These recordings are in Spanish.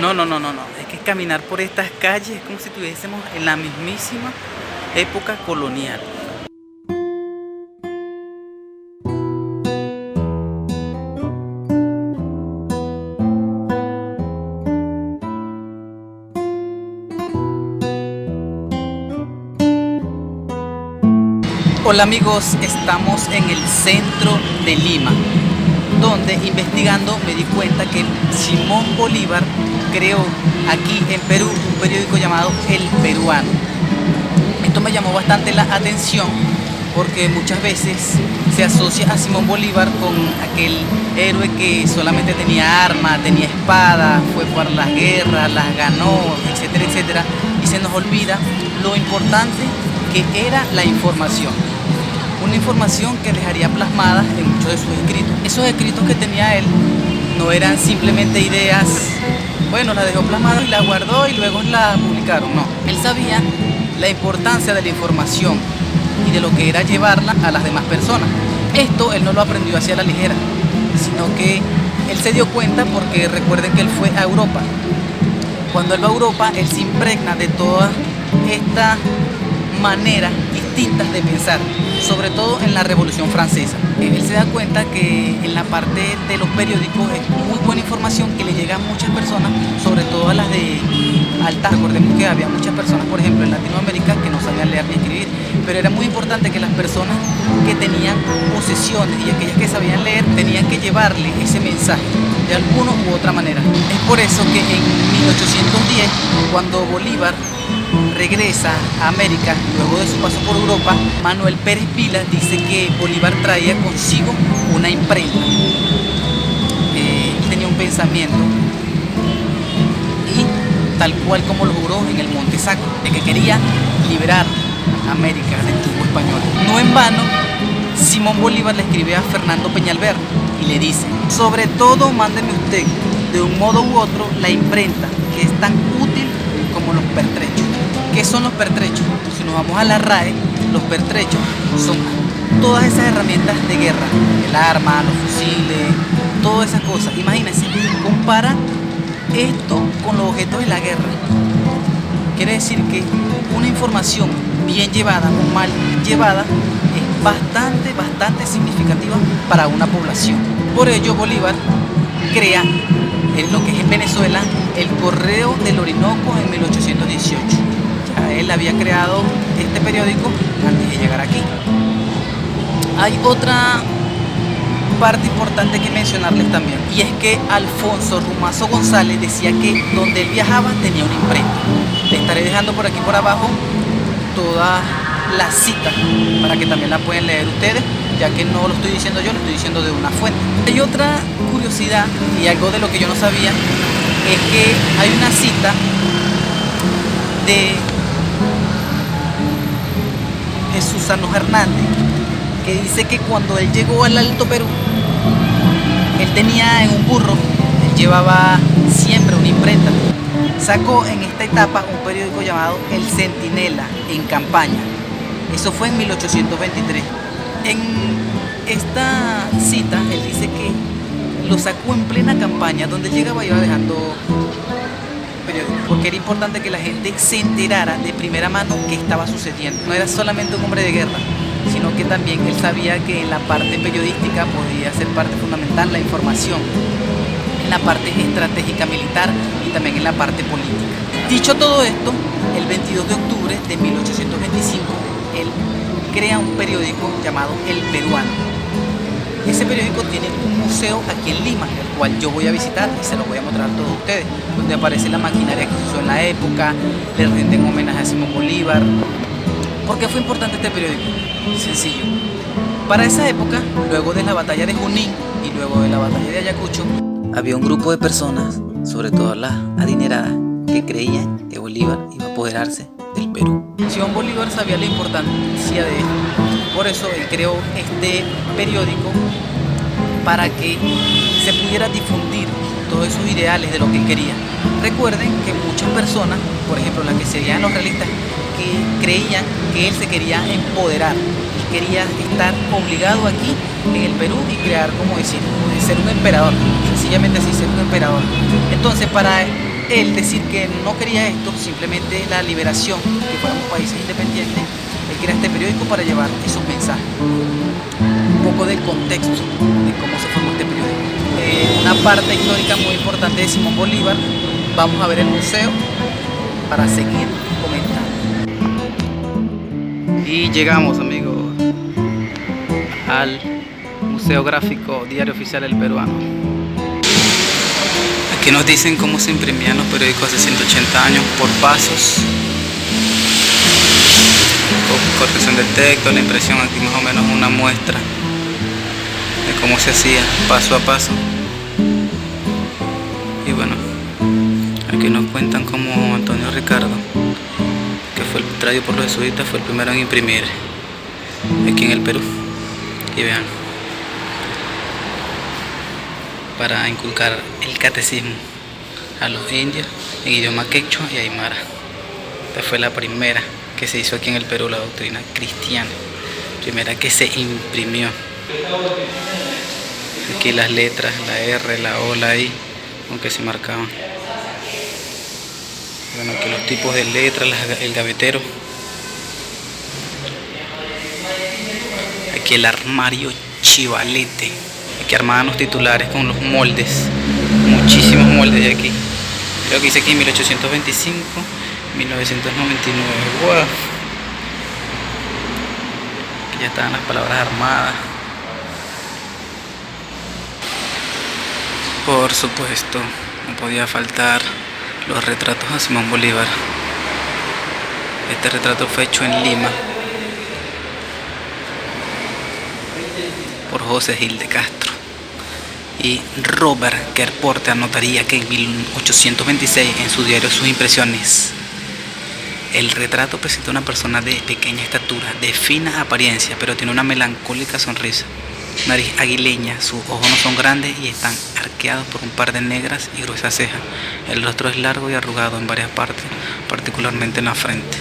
No, no, no, no, no. Es que caminar por estas calles es como si estuviésemos en la mismísima época colonial. Hola amigos, estamos en el centro de Lima, donde investigando me di cuenta que Simón Bolívar creó aquí en Perú un periódico llamado El Peruano. Esto me llamó bastante la atención porque muchas veces se asocia a Simón Bolívar con aquel héroe que solamente tenía armas, tenía espada, fue por las guerras, las ganó, etcétera, etcétera, y se nos olvida lo importante que era la información. Una información que dejaría plasmada en muchos de sus escritos. Esos escritos que tenía él no eran simplemente ideas, bueno, las dejó plasmadas y las guardó y luego las publicaron, no. Él sabía la importancia de la información y de lo que era llevarla a las demás personas. Esto él no lo aprendió así a la ligera, sino que él se dio cuenta porque recuerden que él fue a Europa. Cuando él va a Europa, él se impregna de todas estas maneras distintas de pensar, sobre todo en la Revolución Francesa. Él se da cuenta que en la parte de los periódicos es muy buena información que le llega a muchas personas, sobre todo a las de alta. Recordemos que había muchas personas, por ejemplo, en Latinoamérica que no sabían leer ni escribir, pero era muy importante que las personas que tenían posesiones y aquellas que sabían leer tenían que llevarle ese mensaje de alguna u otra manera. Es por eso que en 1810, cuando Bolívar regresa a América luego de su paso por Europa, Manuel Pérez Vila dice que Bolívar traía consigo una imprenta. Él tenía un pensamiento y tal cual como lo juró en el Monte Sacro, de que quería liberar América del yugo español. No en vano, Simón Bolívar le escribe a Fernando Peñalver y le dice: sobre todo mándeme usted de un modo u otro la imprenta, que es tan útil como los pertrechos. ¿Qué son los pertrechos? Si nos vamos a la RAE, los pertrechos son todas esas herramientas de guerra, el arma, los fusiles, todas esas cosas. Imagínense, compara esto con los objetos de la guerra. Quiere decir que una información bien llevada o mal llevada es bastante significativa para una población. Por ello Bolívar crea en lo que es en Venezuela el Correo del Orinoco en 1818. Ya él había creado este periódico antes de llegar aquí. Hay otra parte importante que mencionarles también, y es que Alfonso Rumazo González decía que donde él viajaba tenía una imprenta. Le estaré dejando por aquí por abajo todas las citas para que también la pueden leer ustedes, ya que no lo estoy diciendo yo, lo estoy diciendo de una fuente. Hay otra curiosidad y algo de lo que yo no sabía, es que hay una cita de Jesusano Hernández que dice que cuando él llegó al Alto Perú, él tenía en un burro, él llevaba siempre una imprenta. Sacó en esta etapa un periódico llamado El Centinela en campaña. Eso fue en 1823. En esta cita él dice que lo sacó en plena campaña, donde llegaba y iba dejando periódicos, porque era importante que la gente se enterara de primera mano qué estaba sucediendo. No era solamente un hombre de guerra, sino que también él sabía que en la parte periodística podía ser parte fundamental la información, en la parte estratégica militar y también en la parte política. Dicho todo esto, el 22 de octubre de 1825, él crea un periódico llamado El Peruano. Ese periódico tiene un museo aquí en Lima, el cual yo voy a visitar y se lo voy a mostrar a todos ustedes, donde aparece la maquinaria que se usó en la época, le rinden homenaje a Simón Bolívar. ¿Por qué fue importante este periódico? Sencillo. Para esa época, luego de la batalla de Junín y luego de la batalla de Ayacucho, había un grupo de personas, sobre todo las adineradas, que creían que Bolívar iba a apoderarse del Perú. Simón Bolívar sabía la importancia de esto, por eso él creó este periódico para que se pudiera difundir todos esos ideales de lo que él quería. Recuerden que muchas personas, por ejemplo las que serían los realistas, que creían que él se quería empoderar, él quería estar obligado aquí en el Perú y crear, como decir, ser un emperador, sencillamente así, ser un emperador. Entonces para él decir que no quería esto, simplemente la liberación, que fuéramos países independientes, él quería este periódico para llevar esos mensajes. Un poco del contexto de cómo se formó este periódico. Una parte histórica muy importante de Simón Bolívar. Vamos a ver el museo para seguir comentando. Y llegamos, amigos, al Museo Gráfico Diario Oficial del Peruano. Aquí nos dicen cómo se imprimían los periódicos hace 180 años por pasos. Corrección de texto, la impresión, aquí más o menos una muestra de cómo se hacía paso a paso. Y bueno, aquí nos cuentan cómo Antonio Ricardo, que fue traído por los jesuitas, fue el primero en imprimir aquí en el Perú. Y vean, para inculcar el catecismo a los indios en idioma quechua y aymara. Esta fue la primera que se hizo aquí en el Perú, la doctrina cristiana, primera que se imprimió. Aquí las letras, la R, la O, la I, aunque se marcaban. Bueno, aquí los tipos de letras, el gavetero. Aquí el armario chivalete. Aquí armaban los titulares con los moldes, muchísimos moldes de aquí. Creo que dice aquí 1825, 1999. ¡Wow! Aquí ya estaban las palabras armadas. Por supuesto, no podía faltar los retratos a Simón Bolívar. Este retrato fue hecho en Lima por José Gil de Castro. Y Robert Kerporte anotaría que en 1826 en su diario Sus Impresiones, el retrato presenta una persona de pequeña estatura, de fina apariencia, pero tiene una melancólica sonrisa, nariz aguileña, sus ojos no son grandes y están arqueados por un par de negras y gruesas cejas. El rostro es largo y arrugado en varias partes, particularmente en la frente.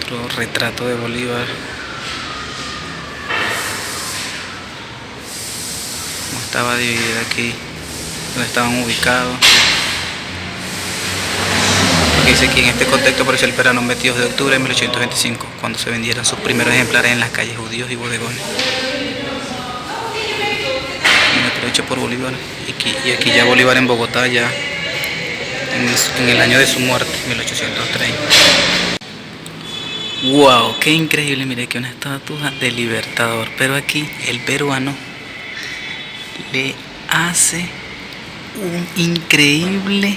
Otro retrato de Bolívar. Estaba dividida aquí, donde estaban ubicados. Porque dice aquí: en este contexto apareció el Peruano un 22 de octubre de 1825, cuando se vendieron sus primeros ejemplares en las calles judíos y bodegones. Pero hecho por Bolívar. Y aquí ya Bolívar en Bogotá, ya en el año de su muerte, 1830. ¡Wow! ¡Qué increíble! Mire, aquí una estatua del Libertador, pero aquí el peruano le hace un increíble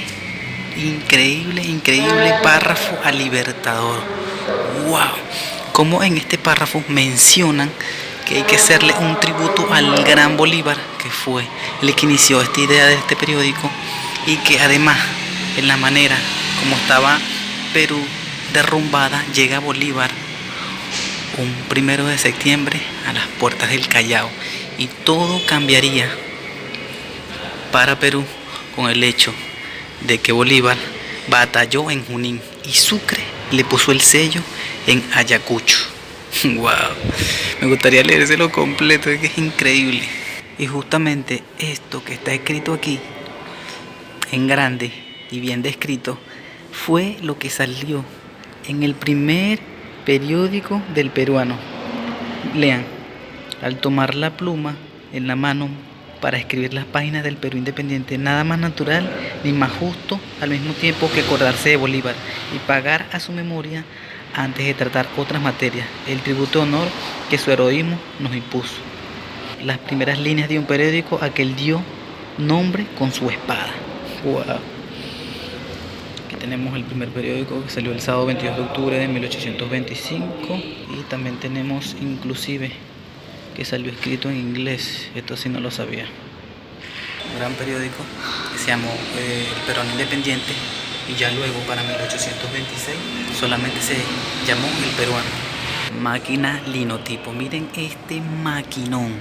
párrafo al Libertador. ¡Wow! Como en este párrafo mencionan que hay que hacerle un tributo al gran Bolívar, que fue el que inició esta idea de este periódico, y que además, en la manera como estaba Perú derrumbada, llega Bolívar un 1 de septiembre a las puertas del Callao, y todo cambiaría para Perú con el hecho de que Bolívar batalló en Junín y Sucre le puso el sello en Ayacucho. ¡Wow! Me gustaría leérselo completo, es que es increíble. Y justamente esto que está escrito aquí, en grande y bien descrito, fue lo que salió en el primer periódico del peruano. Lean: al tomar la pluma en la mano para escribir las páginas del Perú independiente, nada más natural ni más justo al mismo tiempo que acordarse de Bolívar y pagar a su memoria, antes de tratar otras materias, el tributo de honor que su heroísmo nos impuso. Las primeras líneas de un periódico a que él dio nombre con su espada. ¡Wow! Aquí tenemos el primer periódico que salió el sábado 22 de octubre de 1825, y también tenemos inclusive que salió escrito en inglés. Esto sí no lo sabía. Un gran periódico que se llamó El Perú Independiente, y ya luego para 1826 solamente se llamó El Peruano. Máquina linotipo. Miren este maquinón.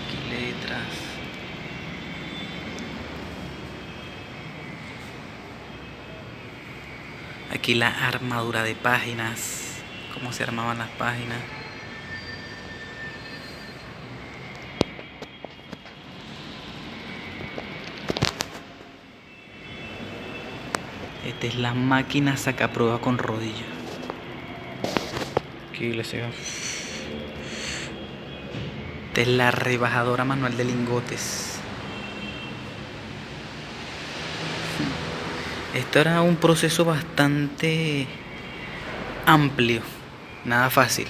Aquí letras. Aquí la armadura de páginas, cómo se armaban las páginas. Esta es la máquina sacaprueba con rodillo. Aquí le sigo. Esta es la rebajadora manual de lingotes. Esto era un proceso bastante amplio, nada fácil,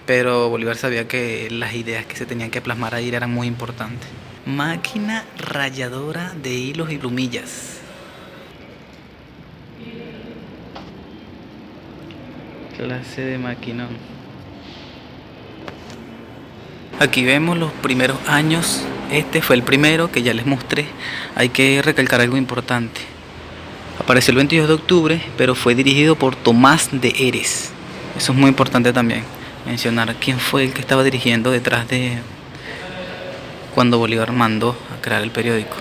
pero Bolívar sabía que las ideas que se tenían que plasmar ahí eran muy importantes. Máquina ralladora de hilos y plumillas. Clase de maquinón. Aquí vemos los primeros años. Este fue el primero que ya les mostré. Hay que recalcar algo importante. Apareció el 22 de octubre, pero fue dirigido por Tomás de Heres. Eso es muy importante también, mencionar quién fue el que estaba dirigiendo detrás de cuando Bolívar mandó a crear el periódico.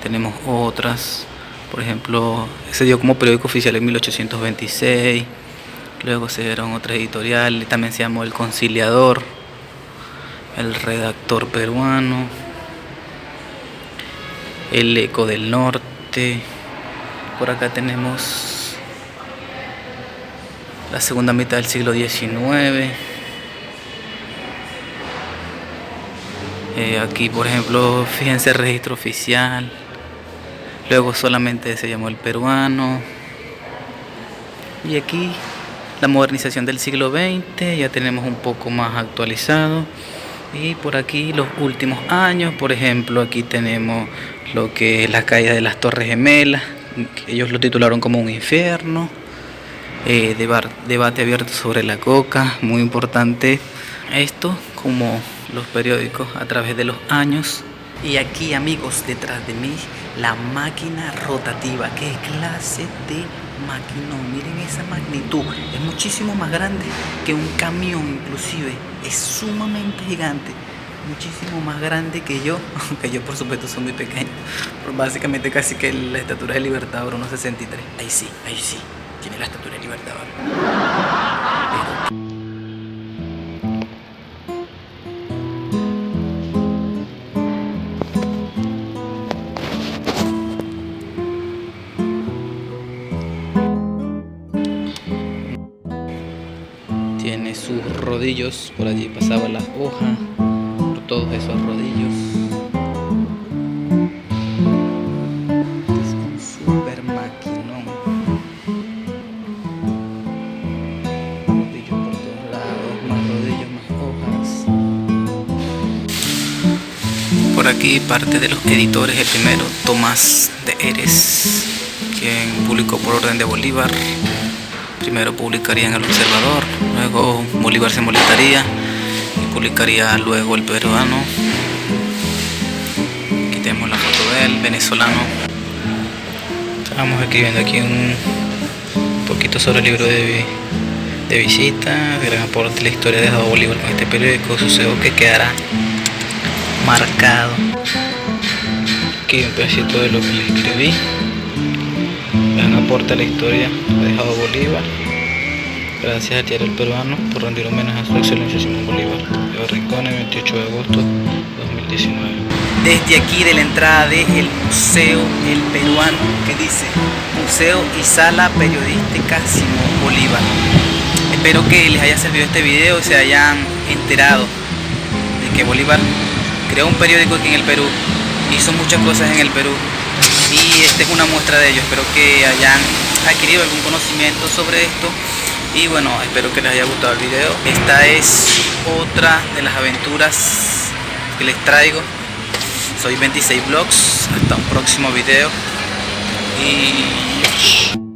Tenemos otras, por ejemplo, se dio como periódico oficial en 1826, luego se dieron otras editoriales, también se llamó El Conciliador, El Redactor Peruano, El Eco del Norte. Por acá tenemos la segunda mitad del siglo XIX. Aquí, por ejemplo, fíjense el registro oficial. Luego solamente se llamó El Peruano. Y aquí la modernización del siglo XX, ya tenemos un poco más actualizado. Y por aquí los últimos años, por ejemplo, aquí tenemos lo que es la caída de las Torres Gemelas. Ellos lo titularon como Un infierno. Debate abierto sobre la coca, muy importante esto, como los periódicos a través de los años. Y aquí, amigos, detrás de mí, la máquina rotativa. ¿Qué clase de maquinón? Miren esa magnitud, es muchísimo más grande que un camión, inclusive es sumamente gigante, muchísimo más grande que yo, aunque yo por supuesto soy muy pequeño, básicamente casi que la estatura del Libertador, 1,63. Ahí sí, tiene la estatura del Libertador. Tiene sus rodillos, por allí pasaba la hoja, por todos esos rodillos. Es un super maquinón. Rodillos por todos lados, más rodillos, más hojas. Por aquí parte de los editores, el primero, Tomás de Heres, quien publicó por orden de Bolívar. Primero publicaría en El Observador, luego Bolívar se molestaría y publicaría luego El Peruano. Aquí tenemos la foto de él, venezolano. Estamos aquí viendo aquí un poquito sobre el libro de visita, gran aporte la historia dejado Bolívar con este periódico, suceso que quedará marcado. Aquí un pedacito de lo que le escribí. Gran aporte a la historia ha dejado Bolívar. Gracias al diario El Peruano por rendir homenaje a su excelencia Simón Bolívar. Leo Rincón, el 28 de agosto de 2019. Desde aquí de la entrada del Museo El Peruano, que dice Museo y Sala Periodística Simón Bolívar. Espero que les haya servido este video y se hayan enterado de que Bolívar creó un periódico aquí en el Perú, hizo muchas cosas en el Perú. Y esta es una muestra de ello. Espero que hayan adquirido algún conocimiento sobre esto. Y bueno, espero que les haya gustado el video. Esta es otra de las aventuras que les traigo. Soy 26 Vlogs. Hasta un próximo video. Y